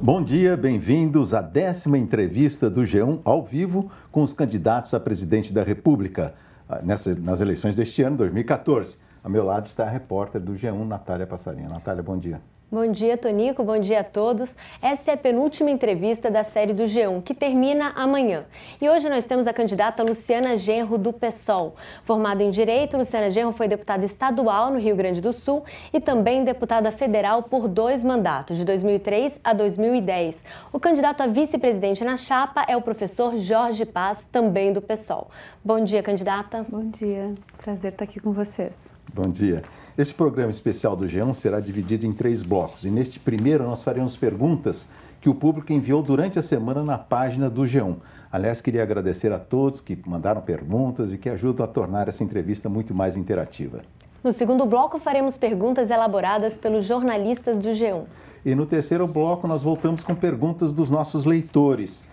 Bom dia, bem-vindos à 10ª entrevista do G1 ao vivo com os candidatos a presidente da República nas eleições deste ano, 2014. Ao meu lado está a repórter do G1, Natália Passarinho. Natália, bom dia. Bom dia, Tonico. Bom dia a todos. Essa é a penúltima entrevista da série do G1, que termina amanhã. E hoje nós temos a candidata Luciana Genro, do PSOL. Formada em Direito, Luciana Genro foi deputada estadual no Rio Grande do Sul e também deputada federal por 2 mandatos, de 2003 a 2010. O candidato a vice-presidente na chapa é o professor Jorge Paz, também do PSOL. Bom dia, candidata. Bom dia. Prazer estar aqui com vocês. Bom dia. Esse programa especial do G1 será dividido em 3 blocos. E neste primeiro nós faremos perguntas que o público enviou durante a semana na página do G1. Aliás, queria agradecer a todos que mandaram perguntas e que ajudam a tornar essa entrevista muito mais interativa. No segundo bloco faremos perguntas elaboradas pelos jornalistas do G1. E no terceiro bloco nós voltamos com perguntas dos nossos leitores.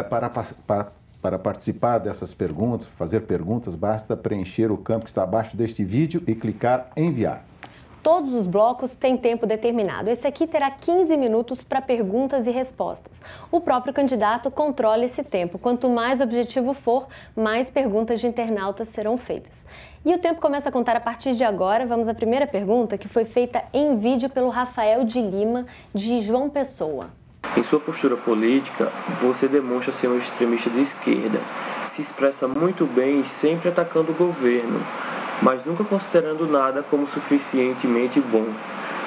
Para participar dessas perguntas, fazer perguntas, basta preencher o campo que está abaixo deste vídeo e clicar em enviar. Todos os blocos têm tempo determinado. Esse aqui terá 15 minutos para perguntas e respostas. O próprio candidato controla esse tempo. Quanto mais objetivo for, mais perguntas de internautas serão feitas. E o tempo começa a contar a partir de agora. Vamos à primeira pergunta, que foi feita em vídeo pelo Rafael de Lima, de João Pessoa. Em sua postura política, você demonstra ser um extremista de esquerda. Se expressa muito bem e sempre atacando o governo, mas nunca considerando nada como suficientemente bom.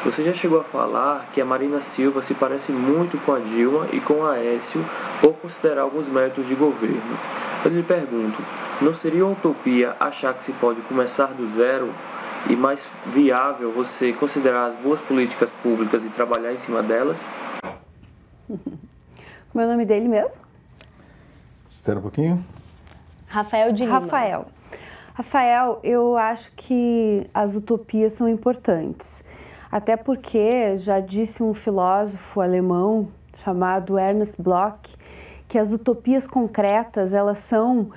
Você já chegou a falar que a Marina Silva se parece muito com a Dilma e com a Aécio por considerar alguns métodos de governo. Eu lhe pergunto, não seria uma utopia achar que se pode começar do zero e mais viável você considerar as boas políticas públicas e trabalhar em cima delas? Como é o nome dele mesmo? Espera um pouquinho. Rafael de Lima. Rafael, eu acho que as utopias são importantes. Até porque, já disse um filósofo alemão chamado Ernst Bloch, que as utopias concretas, elas são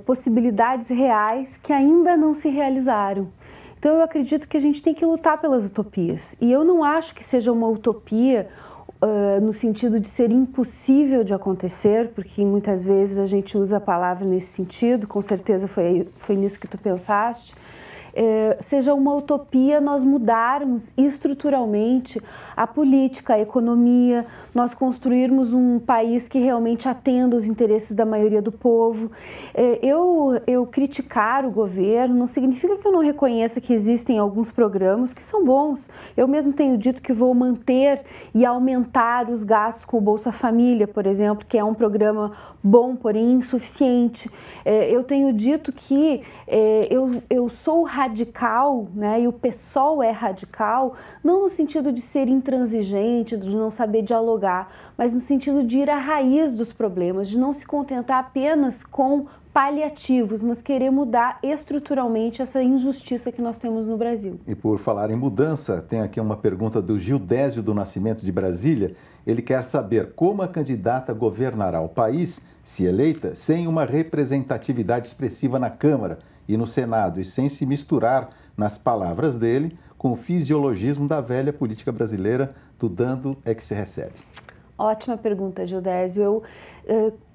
possibilidades reais que ainda não se realizaram. Então eu acredito que a gente tem que lutar pelas utopias. E eu não acho que seja uma utopia no sentido de ser impossível de acontecer, porque muitas vezes a gente usa a palavra nesse sentido, com certeza foi nisso que tu pensaste, seja uma utopia nós mudarmos estruturalmente a política, a economia, nós construirmos um país que realmente atenda os interesses da maioria do povo. Eu criticar o governo não significa que eu não reconheça que existem alguns programas que são bons. Eu mesmo tenho dito que vou manter e aumentar os gastos com o Bolsa Família, por exemplo, que é um programa bom, porém insuficiente. Eu tenho dito que eu sou radical, né, e o PSOL é radical, não no sentido de ser intransigente, de não saber dialogar, mas no sentido de ir à raiz dos problemas, de não se contentar apenas com paliativos, mas querer mudar estruturalmente essa injustiça que nós temos no Brasil. E por falar em mudança, tem aqui uma pergunta do Gildésio do Nascimento de Brasília. Ele quer saber como a candidata governará o país, se eleita, sem uma representatividade expressiva na Câmara e no Senado, e sem se misturar, nas palavras dele, com o fisiologismo da velha política brasileira do dando é que se recebe. Ótima pergunta, Gildésio.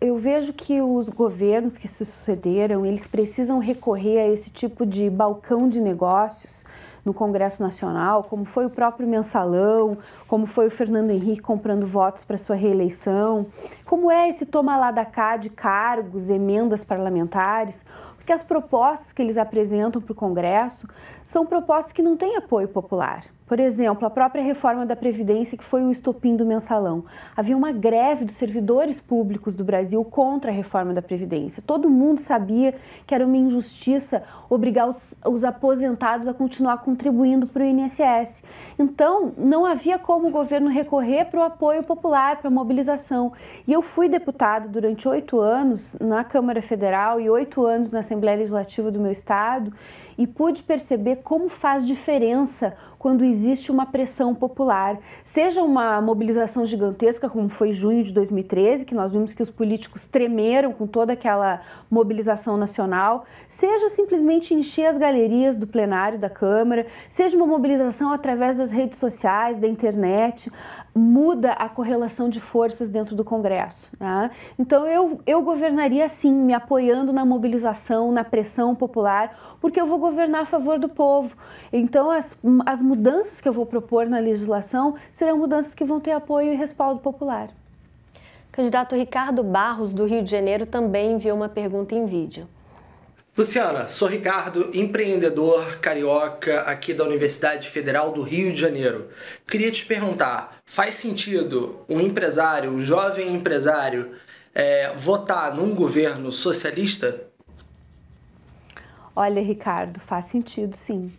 Eu vejo que os governos que se sucederam, eles precisam recorrer a esse tipo de balcão de negócios no Congresso Nacional, como foi o próprio Mensalão, como foi o Fernando Henrique comprando votos para sua reeleição, como é esse toma lá da cá de cargos, emendas parlamentares, porque as propostas que eles apresentam para o Congresso são propostas que não têm apoio popular. Por exemplo, a própria reforma da Previdência, que foi o estopim do Mensalão. Havia uma greve dos servidores públicos do Brasil contra a reforma da Previdência. Todo mundo sabia que era uma injustiça obrigar os aposentados a continuar contribuindo para o INSS. Então, não havia como o governo recorrer para o apoio popular, para a mobilização. E eu fui deputada durante 8 anos na Câmara Federal e 8 anos na Assembleia Legislativa do meu estado e pude perceber como faz diferença quando existe existe uma pressão popular, seja uma mobilização gigantesca, como foi junho de 2013, que nós vimos que os políticos tremeram com toda aquela mobilização nacional, seja simplesmente encher as galerias do plenário da Câmara, seja uma mobilização através das redes sociais, da internet, muda a correlação de forças dentro do Congresso, né? Então eu governaria assim, me apoiando na mobilização, na pressão popular, porque eu vou governar a favor do povo. Então as mudanças que eu vou propor na legislação serão mudanças que vão ter apoio e respaldo popular. Candidato Ricardo Barros, do Rio de Janeiro, também enviou uma pergunta em vídeo. Luciana, sou Ricardo, empreendedor carioca aqui da Universidade Federal do Rio de Janeiro. Queria te perguntar, faz sentido um empresário, um jovem empresário, votar num governo socialista? Olha, Ricardo, faz sentido, sim.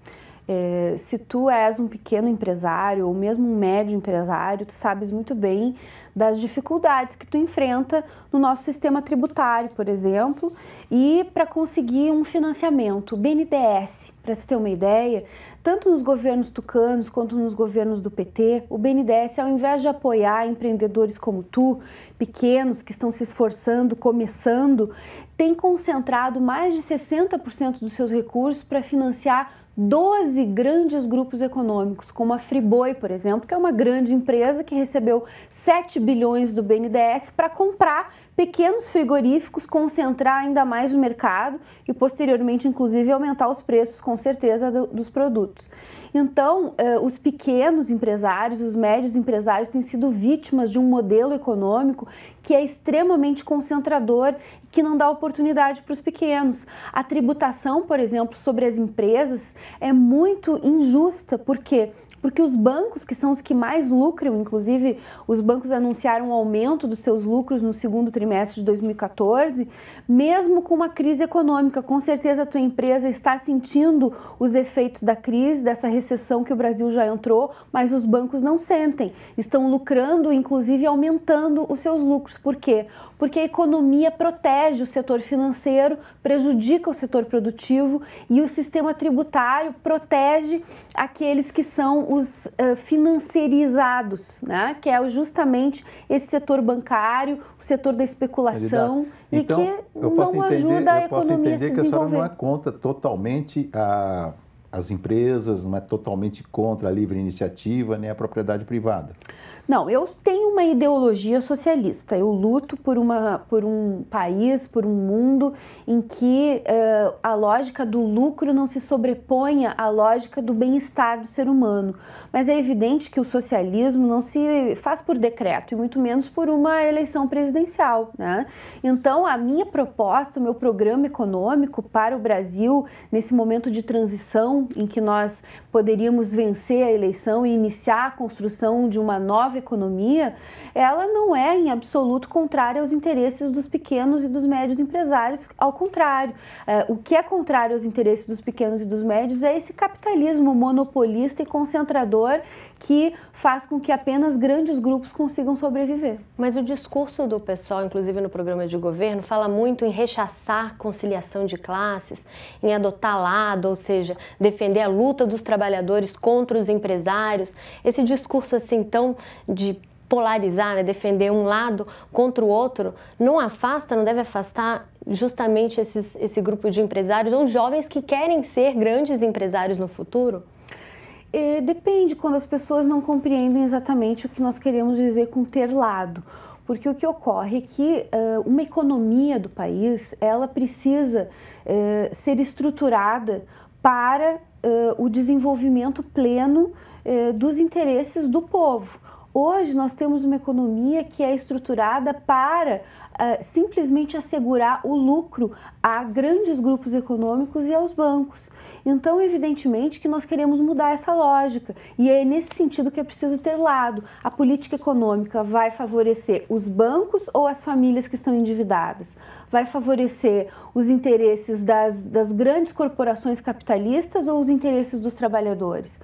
Se tu és um pequeno empresário ou mesmo um médio empresário, tu sabes muito bem das dificuldades que tu enfrenta no nosso sistema tributário, por exemplo, e para conseguir um financiamento. O BNDES, para se ter uma ideia, tanto nos governos tucanos quanto nos governos do PT, o BNDES, ao invés de apoiar empreendedores como tu, pequenos, que estão se esforçando, começando, tem concentrado mais de 60% dos seus recursos para financiar 12 grandes grupos econômicos, como a Friboi, por exemplo, que é uma grande empresa que recebeu 7 bilhões do BNDES para comprar pequenos frigoríficos, concentrar ainda mais o mercado e posteriormente, inclusive, aumentar os preços, com certeza, dos produtos. Então, os pequenos empresários, os médios empresários têm sido vítimas de um modelo econômico que é extremamente concentrador e que não dá oportunidade para os pequenos. A tributação, por exemplo, sobre as empresas é muito injusta. Por quê? Porque os bancos, que são os que mais lucram, inclusive os bancos anunciaram um aumento dos seus lucros no segundo trimestre de 2014, mesmo com uma crise econômica. Com certeza a tua empresa está sentindo os efeitos da crise, dessa recessão que o Brasil já entrou, mas os bancos não sentem. Estão lucrando, inclusive aumentando os seus lucros. Por quê? Porque a economia protege o setor financeiro, prejudica o setor produtivo e o sistema tributário protege aqueles que são os financiarizados, né? Que é justamente esse setor bancário, o setor da especulação então, e que não ajuda a economia a se desenvolver. Eu posso entender que a senhora não é contra totalmente as empresas, não é totalmente contra a livre iniciativa nem a propriedade privada. Não, eu tenho uma ideologia socialista. Eu luto por um país, por um mundo em que a lógica do lucro não se sobreponha à lógica do bem-estar do ser humano. Mas é evidente que o socialismo não se faz por decreto, e muito menos por uma eleição presidencial, né? Então, a minha proposta, o meu programa econômico para o Brasil, nesse momento de transição em que nós poderíamos vencer a eleição e iniciar a construção de uma nova economia, ela não é em absoluto contrária aos interesses dos pequenos e dos médios empresários, ao contrário. O que é contrário aos interesses dos pequenos e dos médios é esse capitalismo monopolista e concentrador que faz com que apenas grandes grupos consigam sobreviver. Mas o discurso do PSOL, inclusive no programa de governo, fala muito em rechaçar conciliação de classes, em adotar lado, ou seja, defender a luta dos trabalhadores contra os empresários. Esse discurso assim tão de polarizar, né, defender um lado contra o outro, não afasta, não deve afastar justamente esse grupo de empresários ou jovens que querem ser grandes empresários no futuro? Depende, quando as pessoas não compreendem exatamente o que nós queremos dizer com ter lado. Porque o que ocorre é que uma economia do país, ela precisa ser estruturada para o desenvolvimento pleno dos interesses do povo. Hoje nós temos uma economia que é estruturada para simplesmente assegurar o lucro a grandes grupos econômicos e aos bancos. Então, evidentemente que nós queremos mudar essa lógica e é nesse sentido que é preciso ter lado. A política econômica vai favorecer os bancos ou as famílias que estão endividadas? Vai favorecer os interesses das grandes corporações capitalistas ou os interesses dos trabalhadores?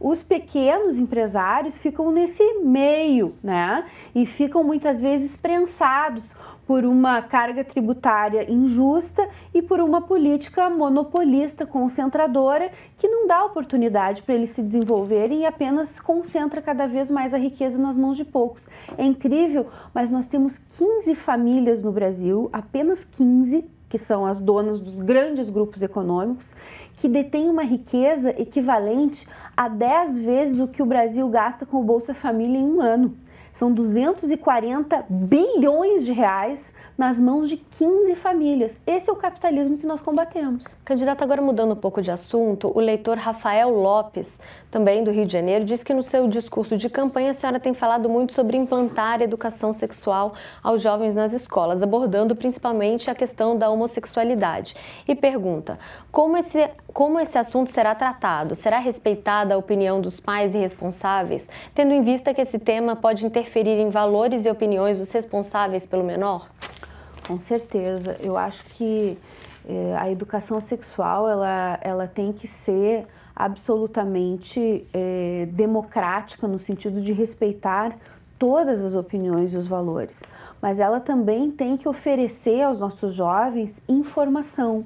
Os pequenos empresários ficam nesse meio, né? E ficam muitas vezes prensados afetados por uma carga tributária injusta e por uma política monopolista, concentradora, que não dá oportunidade para eles se desenvolverem e apenas concentra cada vez mais a riqueza nas mãos de poucos. É incrível, mas nós temos 15 famílias no Brasil, apenas 15, que são as donas dos grandes grupos econômicos, que detêm uma riqueza equivalente a 10 vezes o que o Brasil gasta com o Bolsa Família em um ano. São 240 bilhões de reais nas mãos de 15 famílias. Esse é o capitalismo que nós combatemos. Candidata, agora mudando um pouco de assunto, o leitor Rafael Lopes, também do Rio de Janeiro, diz que no seu discurso de campanha a senhora tem falado muito sobre implantar a educação sexual aos jovens nas escolas, abordando principalmente a questão da homossexualidade. E pergunta, como esse assunto será tratado? Será respeitada a opinião dos pais e responsáveis, tendo em vista que esse tema pode interferir em valores e opiniões dos responsáveis pelo menor? Com certeza. Eu acho que a educação sexual ela tem que ser absolutamente democrática, no sentido de respeitar todas as opiniões e os valores. Mas ela também tem que oferecer aos nossos jovens informação.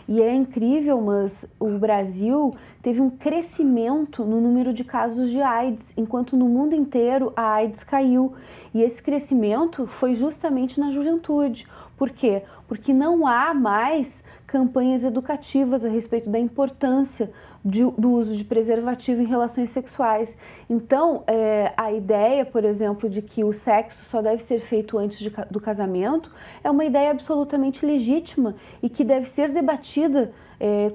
E é incrível, mas o Brasil teve um crescimento no número de casos de AIDS, enquanto no mundo inteiro a AIDS caiu. E esse crescimento foi justamente na juventude. Por quê? Porque não há mais campanhas educativas a respeito da importância do uso de preservativo em relações sexuais. Então, a ideia, por exemplo, de que o sexo só deve ser feito antes do casamento é uma ideia absolutamente legítima e que deve ser debatida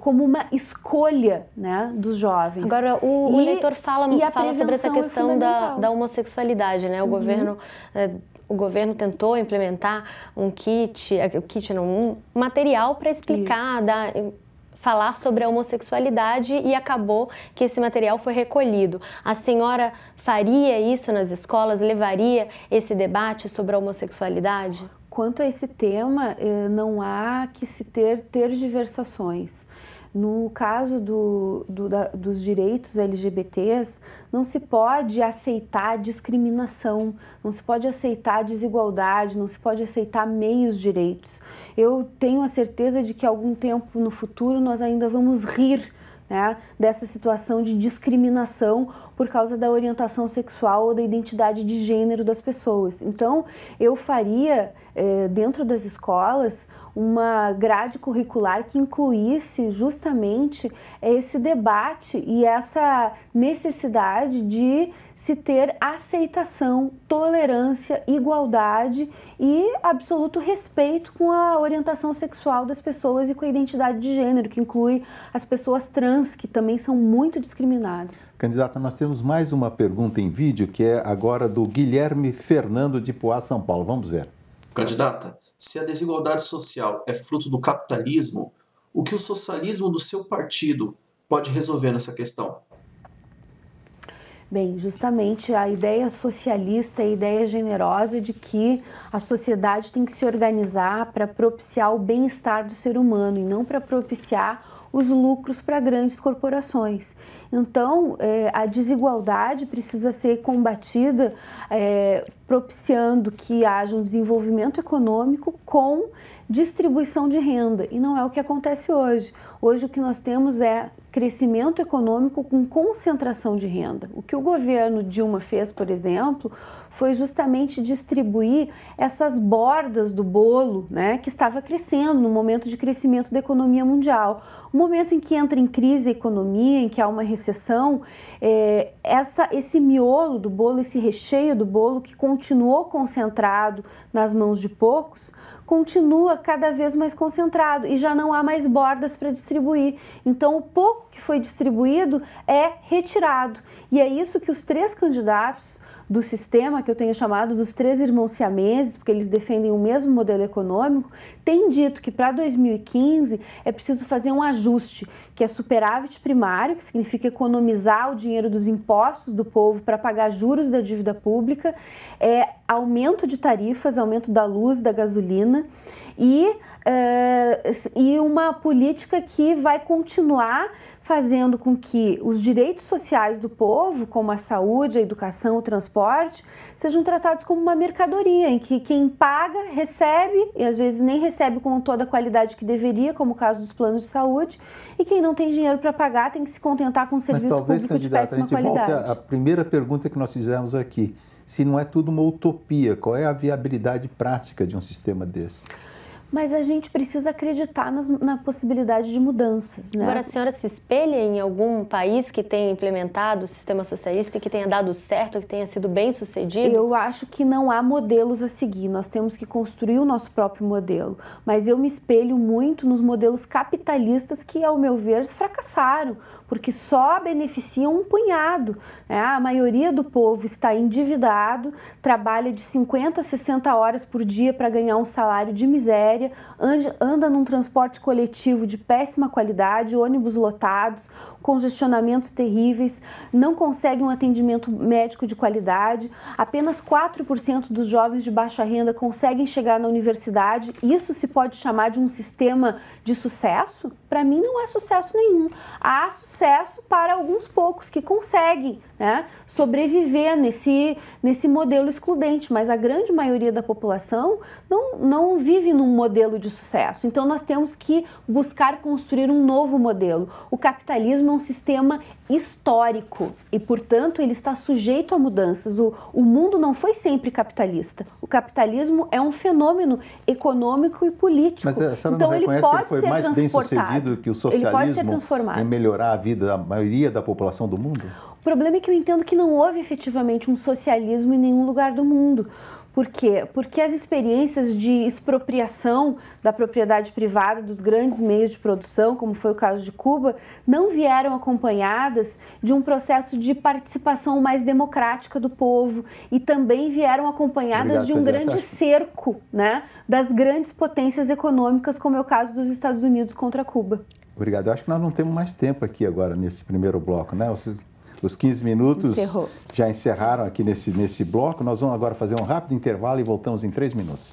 como uma escolha, né, dos jovens. Agora, o leitor fala sobre essa questão da homossexualidade, né? O governo tentou implementar um material para explicar, falar sobre a homossexualidade e acabou que esse material foi recolhido. A senhora faria isso nas escolas? Levaria esse debate sobre a homossexualidade? Quanto a esse tema, não há que se ter tergiversações. No caso dos direitos LGBTs, não se pode aceitar discriminação, não se pode aceitar desigualdade, não se pode aceitar meios direitos. Eu tenho a certeza de que algum tempo no futuro nós ainda vamos rir, né, dessa situação de discriminação por causa da orientação sexual ou da identidade de gênero das pessoas. Então, eu faria, dentro das escolas, uma grade curricular que incluísse justamente esse debate e essa necessidade de se ter aceitação, tolerância, igualdade e absoluto respeito com a orientação sexual das pessoas e com a identidade de gênero, que inclui as pessoas trans, que também são muito discriminadas. Candidata, nós temos mais uma pergunta em vídeo, que é agora do Guilherme Fernando de Poá, São Paulo. Vamos ver. Candidata, se a desigualdade social é fruto do capitalismo, o que o socialismo do seu partido pode resolver nessa questão? Bem, justamente a ideia socialista, a ideia generosa de que a sociedade tem que se organizar para propiciar o bem-estar do ser humano e não para propiciar os lucros para grandes corporações. Então, a desigualdade precisa ser combatida propiciando que haja um desenvolvimento econômico com distribuição de renda, e não é o que acontece hoje. Hoje o que nós temos é crescimento econômico com concentração de renda. O que o governo Dilma fez, por exemplo, foi justamente distribuir essas bordas do bolo, né, que estava crescendo no momento de crescimento da economia mundial. O momento em que entra em crise a economia, em que há uma recessão, esse miolo do bolo, esse recheio do bolo que continuou concentrado nas mãos de poucos, continua cada vez mais concentrado e já não há mais bordas para distribuir. Então, o pouco que foi distribuído é retirado. E é isso que os três candidatos do sistema, que eu tenho chamado dos três irmãos siameses, porque eles defendem o mesmo modelo econômico, têm dito que para 2015 é preciso fazer um ajuste, que é superávit primário, que significa economizar o dinheiro dos impostos do povo para pagar juros da dívida pública, aumento de tarifas, aumento da luz, da gasolina e e uma política que vai continuar fazendo com que os direitos sociais do povo, como a saúde, a educação, o transporte, sejam tratados como uma mercadoria, em que quem paga recebe, e às vezes nem recebe com toda a qualidade que deveria, como o caso dos planos de saúde, e quem não tem dinheiro para pagar tem que se contentar com um serviço público de péssima qualidade. Volte à primeira pergunta que nós fizemos aqui. Se não é tudo uma utopia, qual é a viabilidade prática de um sistema desse? Mas a gente precisa acreditar na possibilidade de mudanças, né? Agora, a senhora se espelha em algum país que tenha implementado o sistema socialista e que tenha dado certo, que tenha sido bem sucedido? Eu acho que não há modelos a seguir, nós temos que construir o nosso próprio modelo. Mas eu me espelho muito nos modelos capitalistas que, ao meu ver, fracassaram, porque só beneficiam um punhado, né? A maioria do povo está endividado, trabalha de 50 a 60 horas por dia para ganhar um salário de miséria, anda num transporte coletivo de péssima qualidade, ônibus lotados, congestionamentos terríveis, não consegue um atendimento médico de qualidade, apenas 4% dos jovens de baixa renda conseguem chegar na universidade. Isso se pode chamar de um sistema de sucesso? Para mim não é sucesso nenhum. Há sucesso para alguns poucos que conseguem, né, sobreviver nesse modelo excludente, mas a grande maioria da população não vive num modelo de sucesso. Então nós temos que buscar construir um novo modelo. O capitalismo é um sistema histórico e, portanto, ele está sujeito a mudanças. O mundo não foi sempre capitalista. O capitalismo é um fenômeno econômico e político. Mas a senhora então não ele reconhece pode que ele foi ser mais bem sucedido que o socialismo em melhorar a vida da maioria da população do mundo? O problema é que eu entendo que não houve efetivamente um socialismo em nenhum lugar do mundo. Por quê? Porque as experiências de expropriação da propriedade privada dos grandes meios de produção, como foi o caso de Cuba, não vieram acompanhadas de um processo de participação mais democrática do povo e também vieram acompanhadas de um grande cerco, né, das grandes potências econômicas, como é o caso dos Estados Unidos contra Cuba. Obrigado. Eu acho que nós não temos mais tempo aqui agora nesse primeiro bloco, né? Os 15 minutos já encerraram aqui nesse bloco. Nós vamos agora fazer um rápido intervalo e voltamos em 3 minutos.